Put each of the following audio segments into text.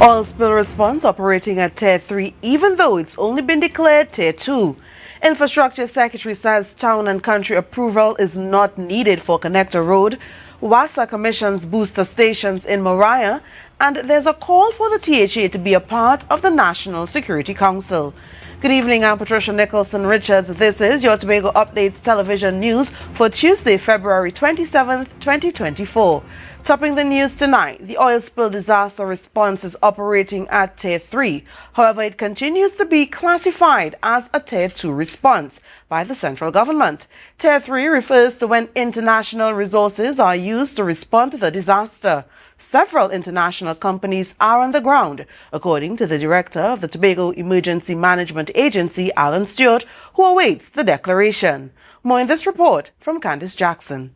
Oil spill response operating at Tier 3 even though it's only been declared Tier 2. Infrastructure Secretary says town and country approval is not needed for Connector Road. WASA commissions booster stations in Moriah, and there's a call for the THA to be a part of the National Security Council. Good evening, I'm Patricia Nicholson-Richards. This is your Tobago Updates television news for Tuesday, February 27th, 2024. Topping the news tonight, the oil spill disaster response is operating at Tier 3. However, it continues to be classified as a Tier 2 response by the central government. Tier 3 refers to when international resources are used to respond to the disaster. Several international companies are on the ground, according to the director of the Tobago Emergency Management Agency, Alan Stewart, who awaits the declaration. More in this report from Candice Jackson.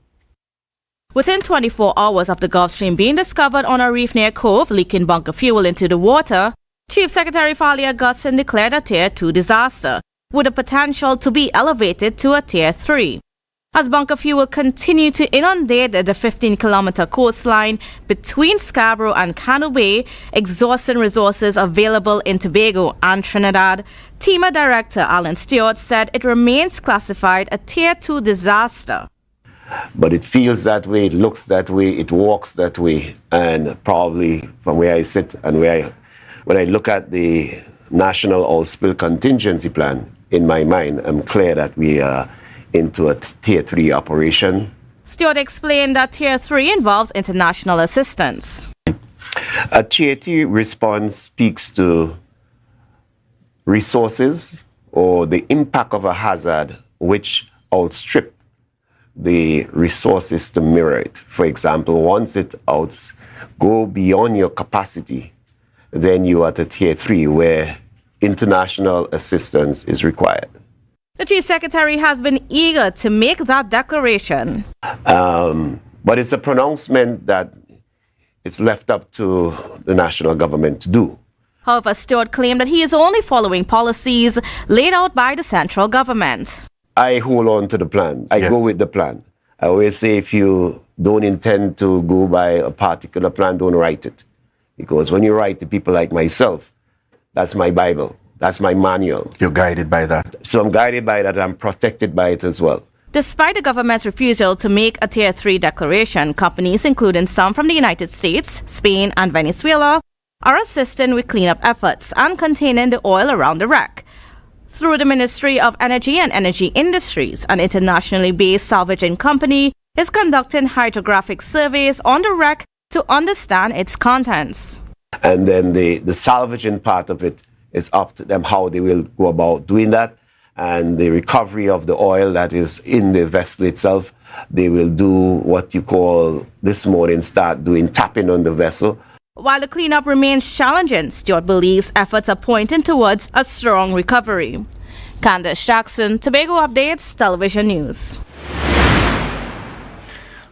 Within 24 hours of the Gulf Stream being discovered on a reef near Cove leaking bunker fuel into the water, Chief Secretary Fali Augustine declared a Tier 2 disaster, with the potential to be elevated to a Tier 3. As bunker fuel continued to inundate the 15-kilometer coastline between Scarborough and Canoe Bay, exhausting resources available in Tobago and Trinidad, TEMA Director Alan Stewart said it remains classified a Tier 2 disaster. But it feels that way, it looks that way, it walks that way, and probably from where I sit and when I look at the National Oil Spill Contingency Plan, in my mind, I'm clear that we are into a Tier 3 operation. Stewart explained that Tier 3 involves international assistance. A Tier 3 response speaks to resources or the impact of a hazard which outstrip the resources to mirror it. For example, once it go beyond your capacity, then you are at a Tier 3 where international assistance is required. The Chief Secretary has been eager to make that declaration. But it's a pronouncement that it's left up to the national government to do. However, Stewart claimed that he is only following policies laid out by the central government. I hold on to the plan. I go with the plan. I always say if you don't intend to go by a particular plan, don't write it. Because when you write to people like myself, that's my Bible. That's my manual. You're guided by that. So I'm guided by that. I'm protected by it as well. Despite the government's refusal to make a Tier 3 declaration, companies, including some from the United States, Spain, and Venezuela, are assisting with cleanup efforts and containing the oil around the wreck. Through the Ministry of Energy and Energy Industries, an internationally based salvaging company is conducting hydrographic surveys on the wreck to understand its contents. And then the salvaging part of it is up to them how they will go about doing that. And the recovery of the oil that is in the vessel itself, they will do what you call this morning, start doing tapping on the vessel. While the cleanup remains challenging, Stewart believes efforts are pointing towards a strong recovery. Candice Jackson, Tobago Updates, Television News.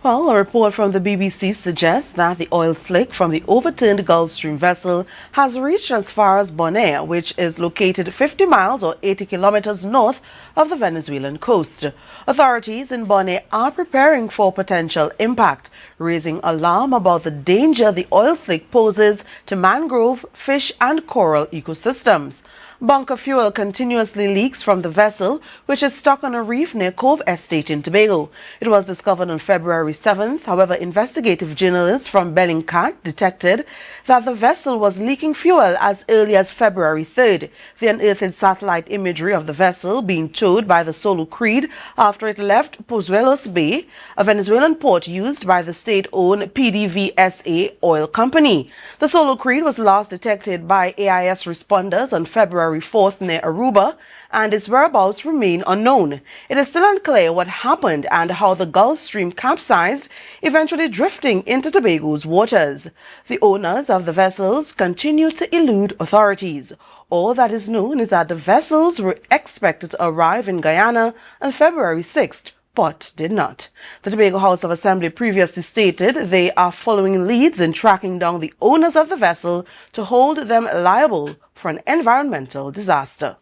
Well, a report from the BBC suggests that the oil slick from the overturned Gulf Stream vessel has reached as far as Bonaire, which is located 50 miles or 80 kilometers north of the Venezuelan coast. Authorities in Bonaire are preparing for potential impact, raising alarm about the danger the oil slick poses to mangrove, fish and coral ecosystems. Bunker fuel continuously leaks from the vessel, which is stuck on a reef near Cove Estate in Tobago. It was discovered on February 7th. However, investigative journalists from Bellingcat detected that the vessel was leaking fuel as early as February 3rd. They unearthed satellite imagery of the vessel being towed by the Solo Creed after it left Pozuelos Bay, a Venezuelan port used by the state-owned PDVSA oil company. The Solo Creed was last detected by AIS responders on February 4th near Aruba, and its whereabouts remain unknown. It is still unclear what happened and how the Gulf Stream capsized, eventually drifting into Tobago's waters. The owners of the vessels continue to elude authorities. All that is known is that the vessels were expected to arrive in Guyana on February 6th, but did not. The Tobago House of Assembly previously stated they are following leads in tracking down the owners of the vessel to hold them liable for an environmental disaster.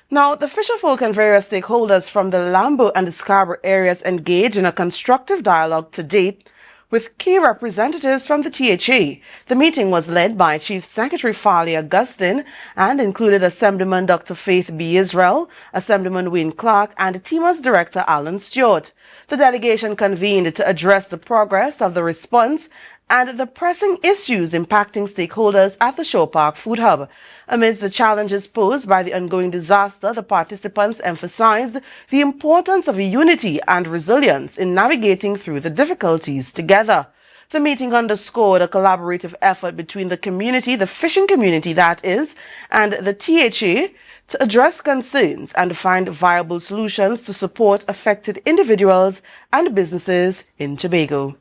Now, the fisherfolk and various stakeholders from the Lambo and the Scarborough areas engaged in a constructive dialogue to date with key representatives from the THA. The meeting was led by Chief Secretary Farley Augustine and included Assemblyman Dr. Faith B. Israel, Assemblyman Wayne Clark, and TIMA's Director Alan Stewart. The delegation convened to address the progress of the response and the pressing issues impacting stakeholders at the Shore Park Food Hub. Amidst the challenges posed by the ongoing disaster, the participants emphasized the importance of unity and resilience in navigating through the difficulties together. The meeting underscored a collaborative effort between the community, the fishing community that is, and the THA to address concerns and find viable solutions to support affected individuals and businesses in Tobago.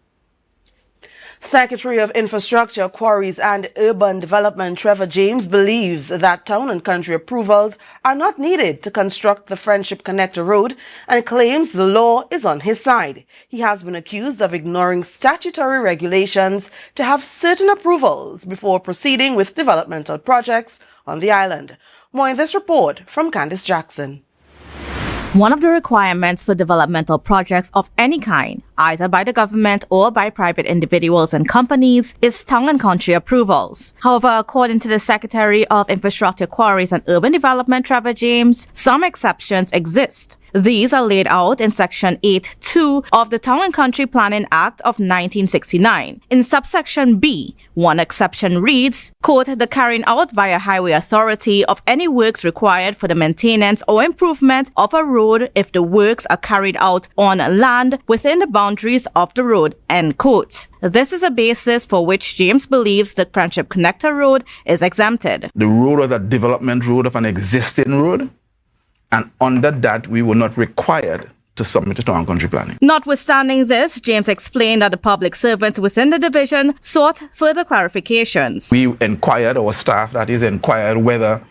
Secretary of Infrastructure, Quarries and Urban Development Trevor James believes that town and country approvals are not needed to construct the Friendship Connector Road and claims the law is on his side. He has been accused of ignoring statutory regulations to have certain approvals before proceeding with developmental projects on the island. More in this report from Candice Jackson. One of the requirements for developmental projects of any kind, either by the government or by private individuals and companies, is town and country approvals. However, according to the Secretary of Infrastructure, Quarries and Urban Development, Trevor James, some exceptions exist. These are laid out in Section 8.2 of the Town and Country Planning Act of 1969. In subsection B, one exception reads, quote, the carrying out by a highway authority of any works required for the maintenance or improvement of a road if the works are carried out on land within the boundaries of the road, end quote. This is a basis for which James believes the Friendship Connector Road is exempted. The road was a development road of an existing road, and under that, we were not required to submit to town country planning. Notwithstanding this, James explained that the public servants within the division sought further clarifications. We inquired, our staff that is inquired whether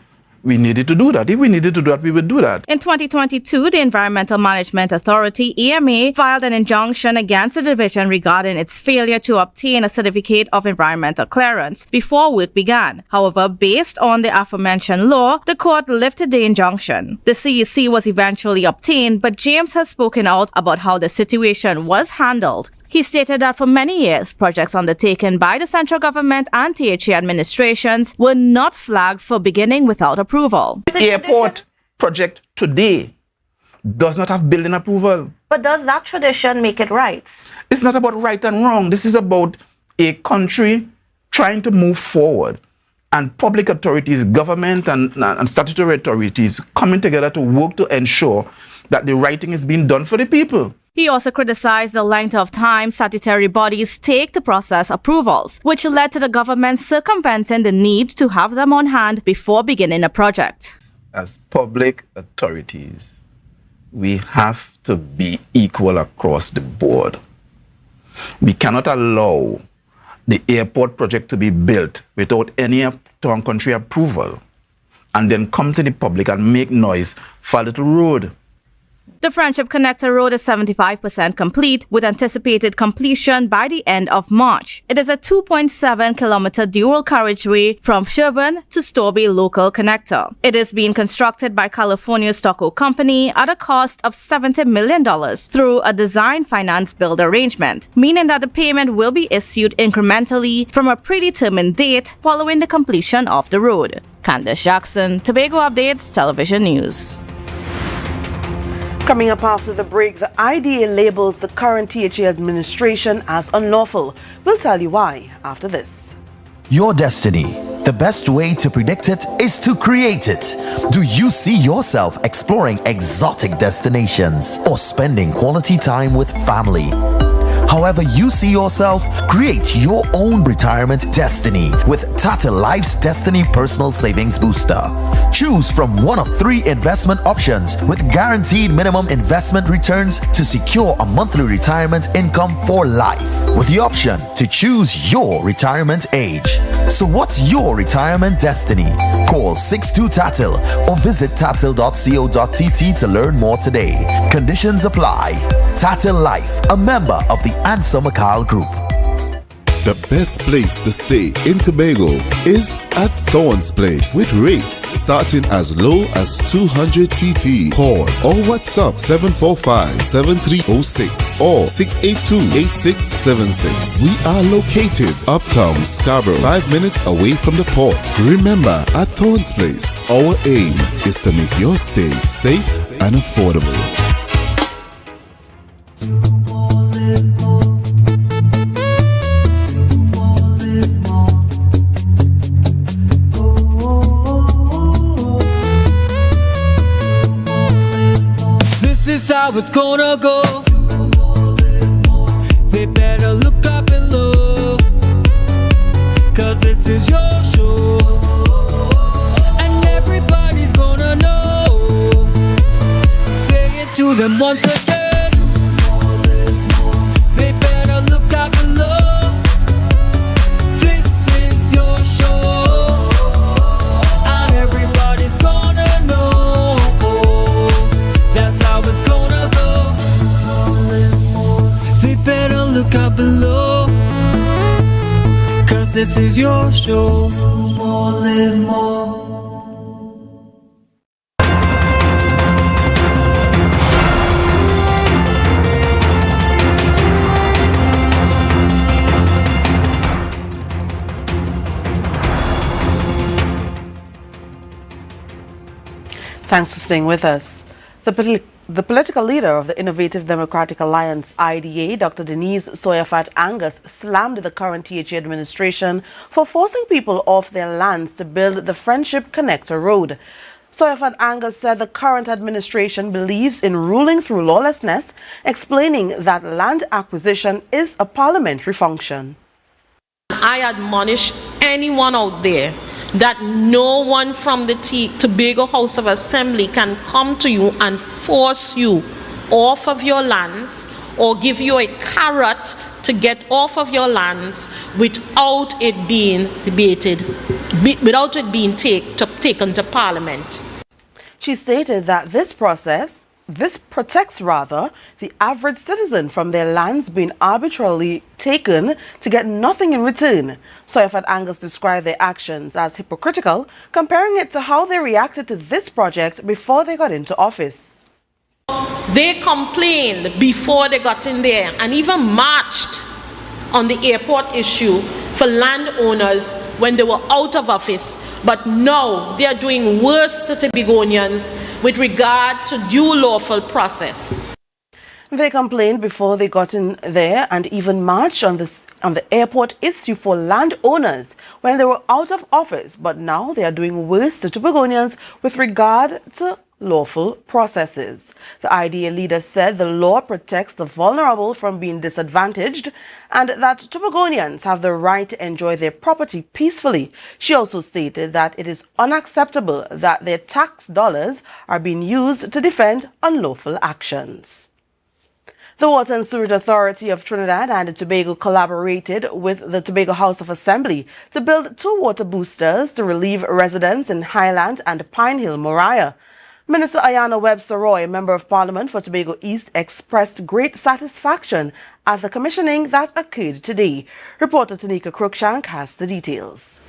we needed to do that. If we needed to do that, we would do that. In 2022, the Environmental Management Authority, EMA, filed an injunction against the division regarding its failure to obtain a certificate of environmental clearance before work began. However, based on the aforementioned law, the court lifted the injunction. The CEC was eventually obtained, but James has spoken out about how the situation was handled. He stated that for many years, projects undertaken by the central government and THA administrations were not flagged for beginning without approval. The airport project today does not have building approval. But does that tradition make it right? It's not about right and wrong. This is about a country trying to move forward, and public authorities, government and statutory authorities coming together to work to ensure that the right thing is being done for the people. He also criticized the length of time statutory bodies take to process approvals, which led to the government circumventing the need to have them on hand before beginning a project. As public authorities, we have to be equal across the board. We cannot allow the airport project to be built without any town country approval and then come to the public and make noise for a little road. The Friendship Connector Road is 75% complete, with anticipated completion by the end of March. It is a 2.7-kilometer dual carriageway from Sherburne to Storby local connector. It is being constructed by California Stucco Company at a cost of $70 million through a design finance build arrangement, meaning that the payment will be issued incrementally from a predetermined date following the completion of the road. Candice Jackson, Tobago Updates Television News. Coming up after the break, the IDA labels the current THA administration as unlawful. We'll tell you why after this. Your destiny. The best way to predict it is to create it. Do you see yourself exploring exotic destinations or spending quality time with family? However you see yourself, create your own retirement destiny with Tata Life's Destiny Personal Savings Booster. Choose from one of 3 investment options with guaranteed minimum investment returns to secure a monthly retirement income for life, with the option to choose your retirement age. So what's your retirement destiny? Call 62TATIL or visit tatil.co.tt to learn more today. Conditions apply. Tatil Life, a member of the Ansa Makal Group. The best place to stay in Tobago is at Thorns Place with rates starting as low as 200 TT. Call or WhatsApp 745-7306 or 682-8676. We are located uptown Scarborough, 5 minutes away from the port. Remember, at Thorns Place, our aim is to make your stay safe and affordable. This is how it's gonna go. They better look up below, 'cause this is your show, and everybody's gonna know. Say it to them once again. They better look up below. This is your show, and everybody's gonna know. That's how it's gonna go. They better look up below, 'cause this is your show. More, live more. Thanks for staying with us. The political leader of the Innovative Democratic Alliance, IDA, Dr. Denise Soyafat Angus, slammed the current THA administration for forcing people off their lands to build the Friendship Connector Road. Soyafat Angus said the current administration believes in ruling through lawlessness, explaining that land acquisition is a parliamentary function. I admonish anyone out there that no one from the Tobago House of Assembly can come to you and force you off of your lands or give you a carrot to get off of your lands without it being debated, without it being taken to Parliament. She stated that this protects the average citizen from their lands being arbitrarily taken to get nothing in return. Soyafat Angus described their actions as hypocritical, comparing it to how they reacted to this project before they got into office. They complained before they got in there and even marched on the airport issue for landowners when they were out of office. But now they are doing worse to Tobagonians with regard to due lawful process. They complained before they got in there and even marched on the airport issue for landowners when they were out of office. But now they are doing worse to Tobagonians with regard to lawful processes. The IDA leader said the law protects the vulnerable from being disadvantaged and that Tobagonians have the right to enjoy their property peacefully. She also stated that it is unacceptable that their tax dollars are being used to defend unlawful actions. The Water and Sewerage Authority of Trinidad and Tobago collaborated with the Tobago House of Assembly to build 2 water boosters to relieve residents in Highland and Pine Hill, Moriah. Minister Ariana Webster-Roy, Member of Parliament for Tobago East, expressed great satisfaction at the commissioning that occurred today. Reporter Tanika Crookshank has the details.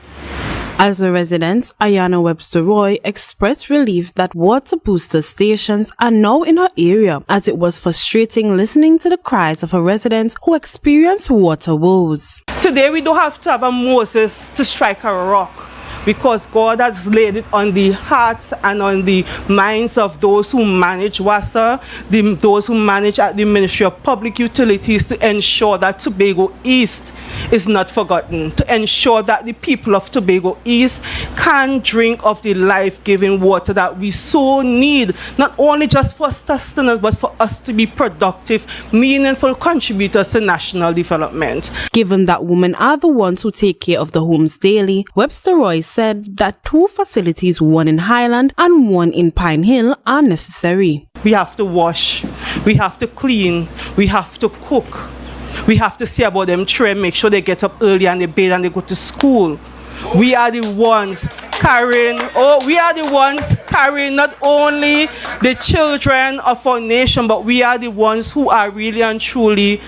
As a resident, Ariana Webster-Roy expressed relief that water booster stations are now in her area, as it was frustrating listening to the cries of her residents who experience water woes. Today we don't have to have a Moses to strike a rock, because God has laid it on the hearts and on the minds of those who manage WASA, those who manage at the Ministry of Public Utilities, to ensure that Tobago East is not forgotten, to ensure that the people of Tobago East can drink of the life-giving water that we so need, not only just for sustenance, but for us to be productive, meaningful contributors to national development. Given that women are the ones who take care of the homes daily, Webster-Roy said that 2 facilities, one in Highland and one in Pine Hill, are necessary. We have to wash, we have to clean, we have to cook, we have to see about them children, make sure they get up early and they bathe and they go to school. We are the ones carrying, we are the ones carrying not only the children of our nation, but we are the ones who are really and truly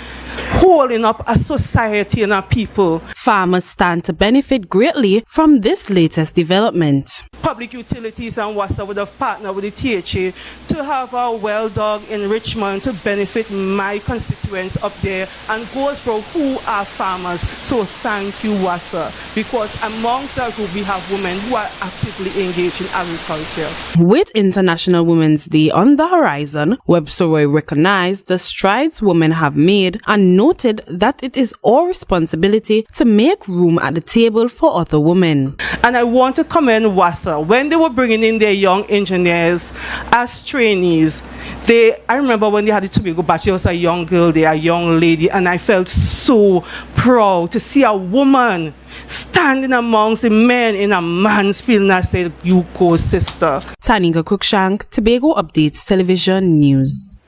holding up a society and a people. Farmers stand to benefit greatly from this latest development. Public Utilities and WASA would have partnered with the THA to have a well dog in Richmond to benefit my constituents up there and Goldsboro who are farmers. So thank you, WASA, because amongst our group we have women who are actively engaged in agriculture. With International Women's Day on the horizon, Webster Roy recognized the strides women have made and noted that it is our responsibility to make room at the table for other women. And I want to commend WASA. When they were bringing in their young engineers as trainees, I remember when they had the Tobago batch, there was a young girl there, a young lady, and I felt so proud to see a woman standing amongst the men in a man's field, and I said, you go, sister. Tanika Cruikshank, Tobago Updates Television News.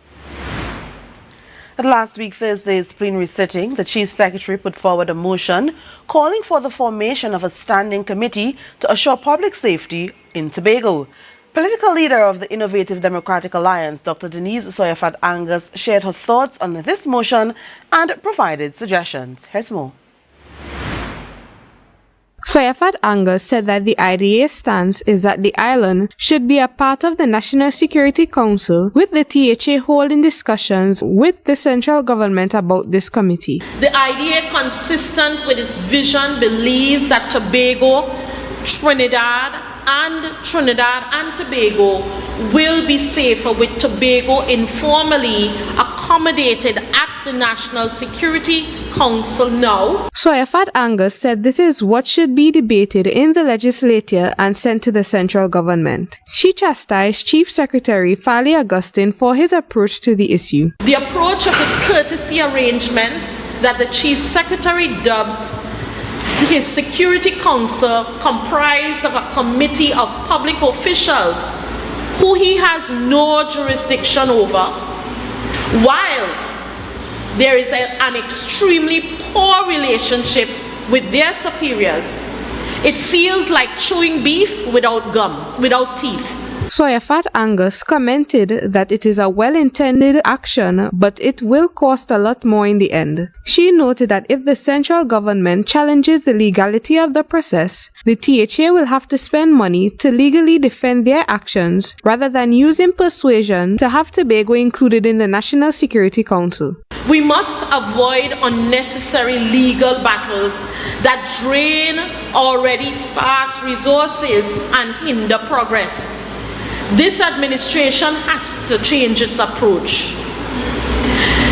At last week Thursday's plenary sitting, the Chief Secretary put forward a motion calling for the formation of a standing committee to assure public safety in Tobago. Political leader of the Innovative Democratic Alliance, Dr. Denise Soyafat Angus, shared her thoughts on this motion and provided suggestions. Here's more. Soyafat Angus said that the IDA's stance is that the island should be a part of the National Security Council, with the THA holding discussions with the central government about this committee. The IDA, consistent with its vision, believes that Tobago, Trinidad and Tobago will be safer with Tobago informally accommodated at the National Security Council now. Soyafat Angus said this is what should be debated in the legislature and sent to the central government. She chastised Chief Secretary Fali Augustine for his approach to the issue. The approach of the courtesy arrangements that the Chief Secretary dubs his Security Council, comprised of a committee of public officials who he has no jurisdiction over, while there is an extremely poor relationship with their superiors. It feels like chewing beef without gums, without teeth. Soyafat Angus commented that it is a well-intended action, but it will cost a lot more in the end. She noted that if the central government challenges the legality of the process, the THA will have to spend money to legally defend their actions, rather than using persuasion to have Tobago included in the National Security Council. We must avoid unnecessary legal battles that drain already sparse resources and hinder progress. This administration has to change its approach,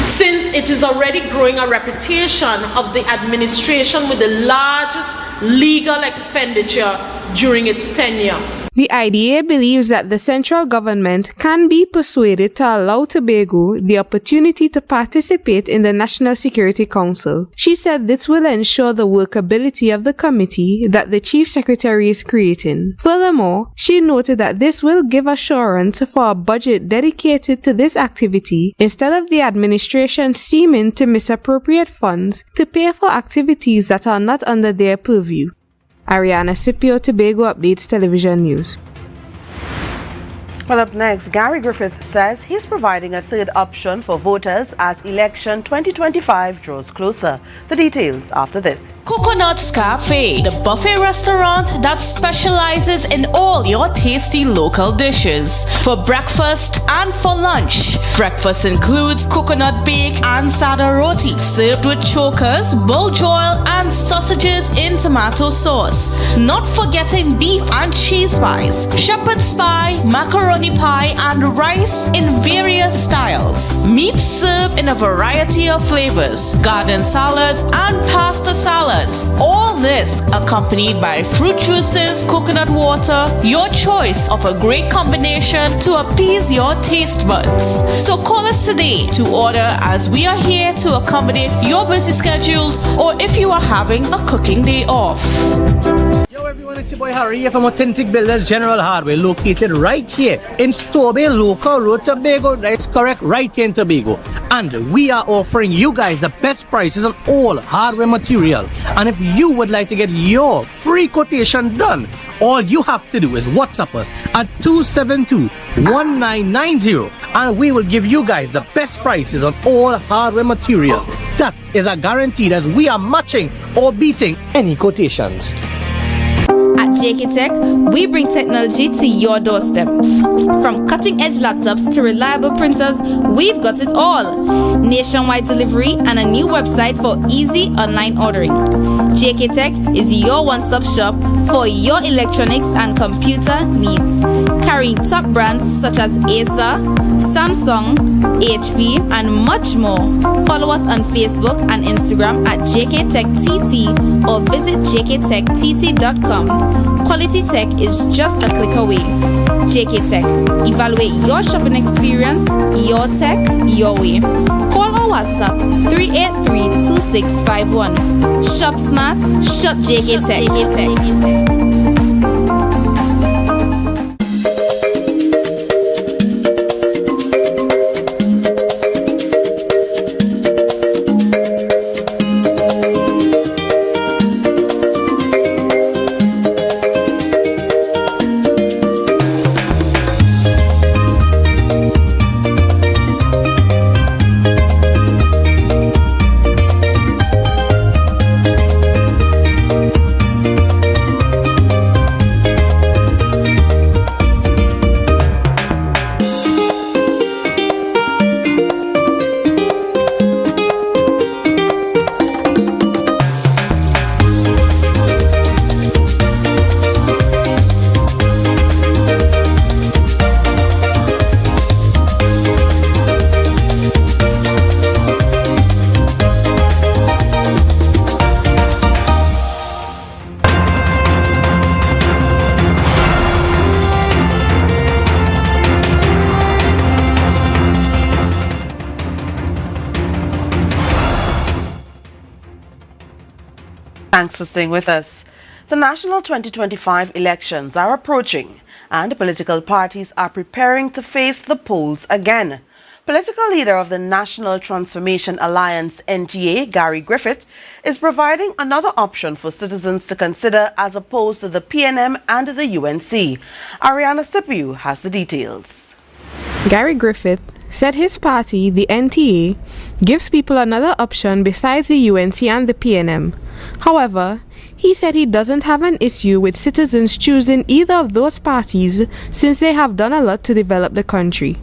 since it is already growing a reputation of the administration with the largest legal expenditure during its tenure. The IDA believes that the central government can be persuaded to allow Tobago the opportunity to participate in the National Security Council. She said this will ensure the workability of the committee that the Chief Secretary is creating. Furthermore, she noted that this will give assurance for a budget dedicated to this activity, instead of the administration seeming to misappropriate funds to pay for activities that are not under their purview. Ariana Scipio, Tobago Updates Television News. Well, up next, Gary Griffith says he's providing a third option for voters as election 2025 draws closer. The details after this. Coconut's Cafe, the buffet restaurant that specializes in all your tasty local dishes. For breakfast and for lunch. Breakfast includes coconut bake and sada roti, served with chokers, buljoil and sausages in tomato sauce. Not forgetting beef and cheese pies, shepherd's pie, macaroni pie and rice in various styles. Meat served in a variety of flavors, garden salads and pasta salads. All this accompanied by fruit juices, coconut water, your choice of a great combination to appease your taste buds. So call us today to order, as we are here to accommodate your busy schedules or if you are having a cooking day off. Yo everyone, it's your boy Harry here from Authentic Builders General Hardware, located right here in Stobie, Local Road, Tobago. That's correct, right here in Tobago. And we are offering you guys the best prices on all hardware material. And if you would like to get your free quotation done All you have to do is WhatsApp us at 272-1990 and we will give you guys the best prices on all hardware material. That is a guarantee as we are matching or beating any quotations. At JK Tech, we bring technology to your doorstep. From cutting-edge laptops to reliable printers, we've got it all. Nationwide delivery and a new website for easy online ordering. JK Tech is your one-stop shop for your electronics and computer needs. Carrying top brands such as Acer, Samsung, HP, and much more. Follow us on Facebook and Instagram at JK Tech TT or visit jktech.tt.com. Quality tech is just a click away. JK Tech. Evaluate your shopping experience, your tech, your way. Call or WhatsApp 383-2651. Shop smart, shop JK Tech. Thanks for staying with us. The national 2025 elections are approaching and political parties are preparing to face the polls again. Political leader of the National Transformation Alliance, NTA, Gary Griffith, is providing another option for citizens to consider as opposed to the PNM and the UNC. Ariana Angus has the details. Gary Griffith said his party, the NTA, gives people another option besides the UNC and the PNM. However, he said he doesn't have an issue with citizens choosing either of those parties since they have done a lot to develop the country.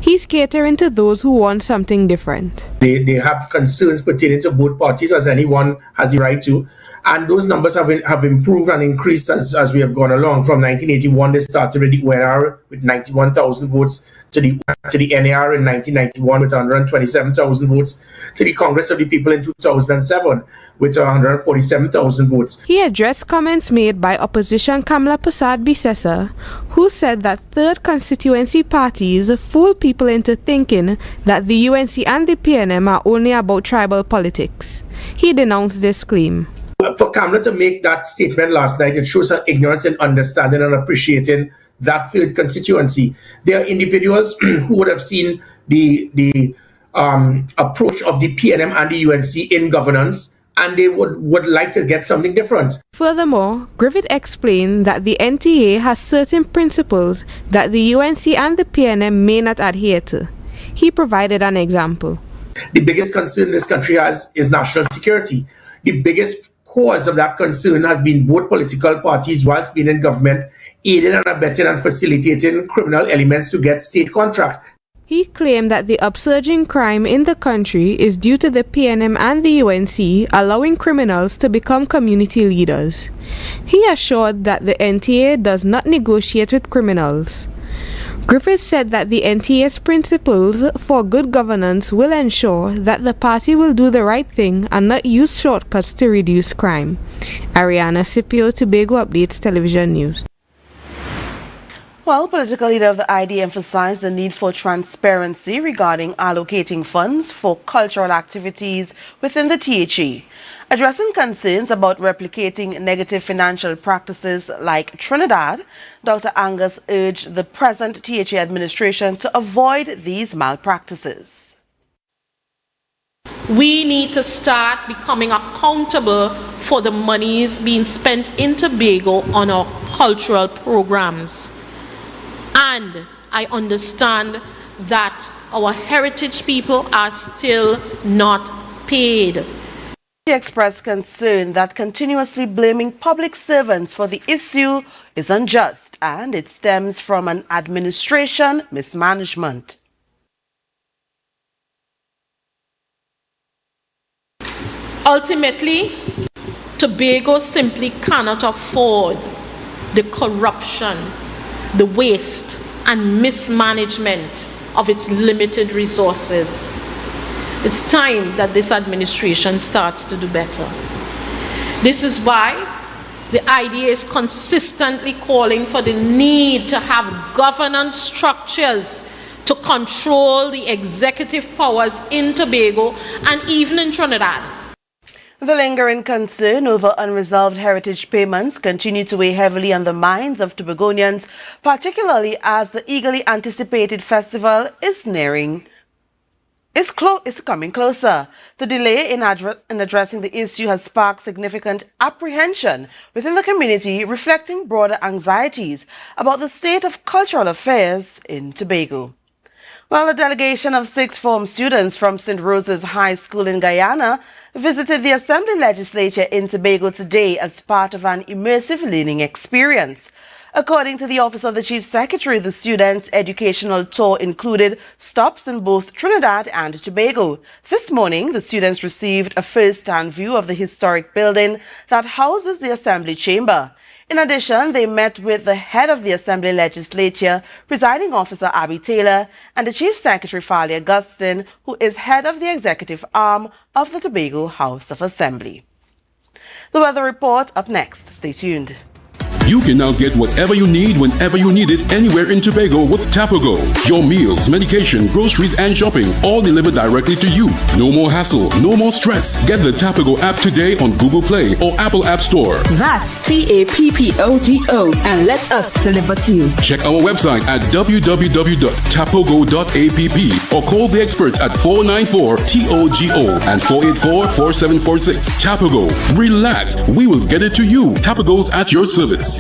He's catering to those who want something different. They have concerns pertaining to both parties, as anyone has the right to. And those numbers have improved and increased as we have gone along. From 1981, they started with the UNR with 91,000 votes, to the NAR in 1991 with 127,000 votes, to the Congress of the People in 2007 with 147,000 votes. He addressed comments made by opposition Kamla Prasad-Bisesa, who said that third constituency parties fool people into thinking that the UNC and the PNM are only about tribal politics. He denounced this claim. For Kamla to make that statement last night, it shows her ignorance in understanding and appreciating that third constituency. There are individuals who would have seen the approach of the PNM and the UNC in governance, and they would like to get something different. Furthermore, Griffith explained that the NTA has certain principles that the UNC and the PNM may not adhere to. He provided an example. The biggest concern this country has is national security. The biggest cause of that concern has been both political parties, whilst being in government, aiding and abetting and facilitating criminal elements to get state contracts. He claimed that the upsurge in crime in the country is due to the PNM and the UNC allowing criminals to become community leaders. He assured that the NTA does not negotiate with criminals. Griffith said that the NTA's principles for good governance will ensure that the party will do the right thing and not use shortcuts to reduce crime. Ariana Angus, Tobago Updates Television News. Well, political leader of the ID emphasized the need for transparency regarding allocating funds for cultural activities within the THE. Addressing concerns about replicating negative financial practices like Trinidad, Dr. Angus urged the present THE administration to avoid these malpractices. We need to start becoming accountable for the monies being spent in Tobago on our cultural programs. And I understand that our heritage people are still not paid. She expressed concern that continuously blaming public servants for the issue is unjust and it stems from an administration mismanagement. Ultimately, Tobago simply cannot afford the corruption, the waste, and mismanagement of its limited resources. It's time that this administration starts to do better. This is why the IDA is consistently calling for the need to have governance structures to control the executive powers in Tobago and even in Trinidad. The lingering concern over unresolved heritage payments continue to weigh heavily on the minds of Tobagonians, particularly as the eagerly anticipated festival is coming closer. The delay in addressing the issue has sparked significant apprehension within the community, reflecting broader anxieties about the state of cultural affairs in Tobago. Well, a delegation of sixth form students from St. Rose's High School in Guyana visited the Assembly Legislature in Tobago today as part of an immersive learning experience. According to the Office of the Chief Secretary, the students' educational tour included stops in both Trinidad and Tobago. This morning, the students received a first-hand view of the historic building that houses the Assembly Chamber. In addition, they met with the head of the Assembly Legislature, Presiding Officer Abby Taylor, and the Chief Secretary Falia Augustine, who is head of the executive arm of the Tobago House of Assembly. The weather report up next. Stay tuned. You can now get whatever you need whenever you need it anywhere in Tobago with Tapago. Your meals, medication, groceries, and shopping all delivered directly to you. No more hassle, no more stress. Get the Tapago app today on Google Play or Apple App Store. That's TAPPOGO and let us deliver to you. Check our website at www.tapogo.app or call the experts at 494-TOGO and 484-4746. Tapago. Relax. We will get it to you. Tapago's at your service.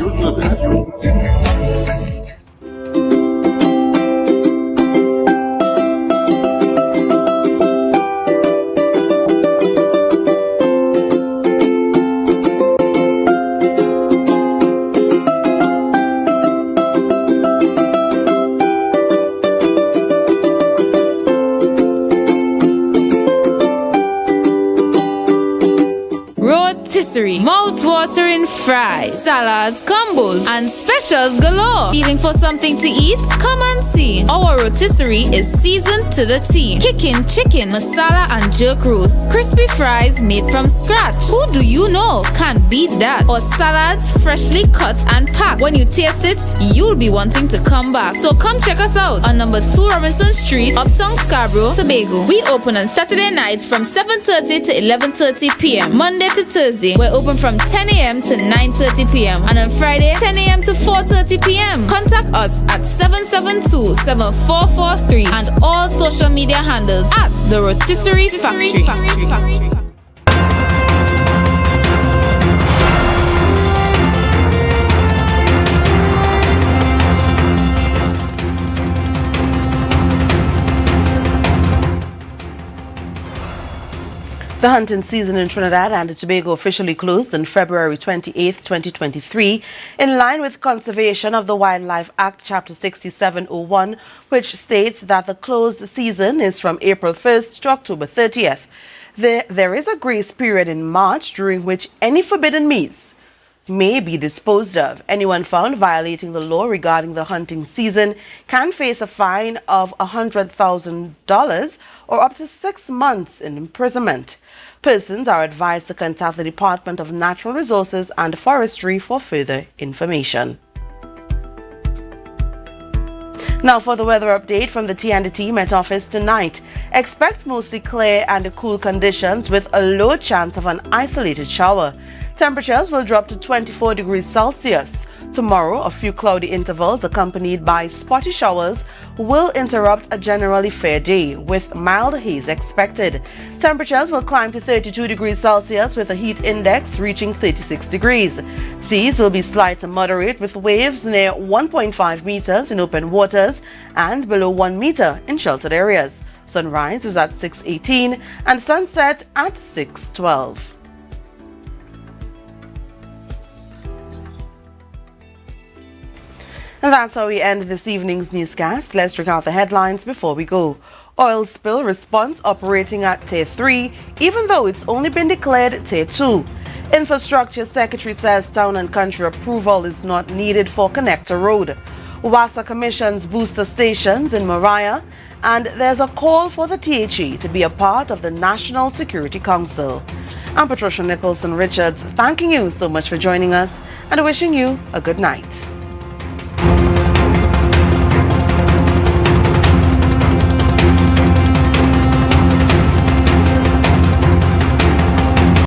Rotisserie, mouth-watering fries, salads, combos, and specials galore. Feeling for something to eat? Come and see. Our rotisserie is seasoned to the T. Kicking chicken, masala, and jerk roast. Crispy fries made from scratch. Who do you know can't beat that? Or salads freshly cut and packed. When you taste it, you'll be wanting to come back. So come check us out on number 2 Robinson Street, Uptown Scarborough, Tobago. We open on Saturday nights from 7:30 to 11:30 p.m. Monday to Thursday, we're open from 10 a.m. to 9:30 p.m. and on Friday, 10 a.m. to 4:30 p.m. Contact us at 772-7443 and all social media handles at The Rotisserie Factory. The hunting season in Trinidad and Tobago officially closed on February 28, 2023, in line with Conservation of the Wildlife Act, Chapter 6701, which states that the closed season is from April 1st to October 30th. There is a grace period in March during which any forbidden meats may be disposed of. Anyone found violating the law regarding the hunting season can face a fine of $100,000 or up to 6 months in imprisonment. Persons are advised to contact the Department of Natural Resources and Forestry for further information. Now for the weather update from the TNT Met Office tonight. Expect mostly clear and cool conditions with a low chance of an isolated shower. Temperatures will drop to 24 degrees Celsius. Tomorrow, a few cloudy intervals accompanied by spotty showers will interrupt a generally fair day, with mild haze expected. Temperatures will climb to 32 degrees Celsius with a heat index reaching 36 degrees. Seas will be slight to moderate with waves near 1.5 meters in open waters and below 1 meter in sheltered areas. Sunrise is at 6:18 and sunset at 6:12. And that's how we end this evening's newscast. Let's recount the headlines before we go. Oil spill response operating at Tier 3, even though it's only been declared Tier 2. Infrastructure Secretary says town and country approval is not needed for Connector Road. WASA commissions booster stations in Mariah, and there's a call for the THE to be a part of the National Security Council. I'm Patricia Nicholson Richards, thanking you so much for joining us and wishing you a good night.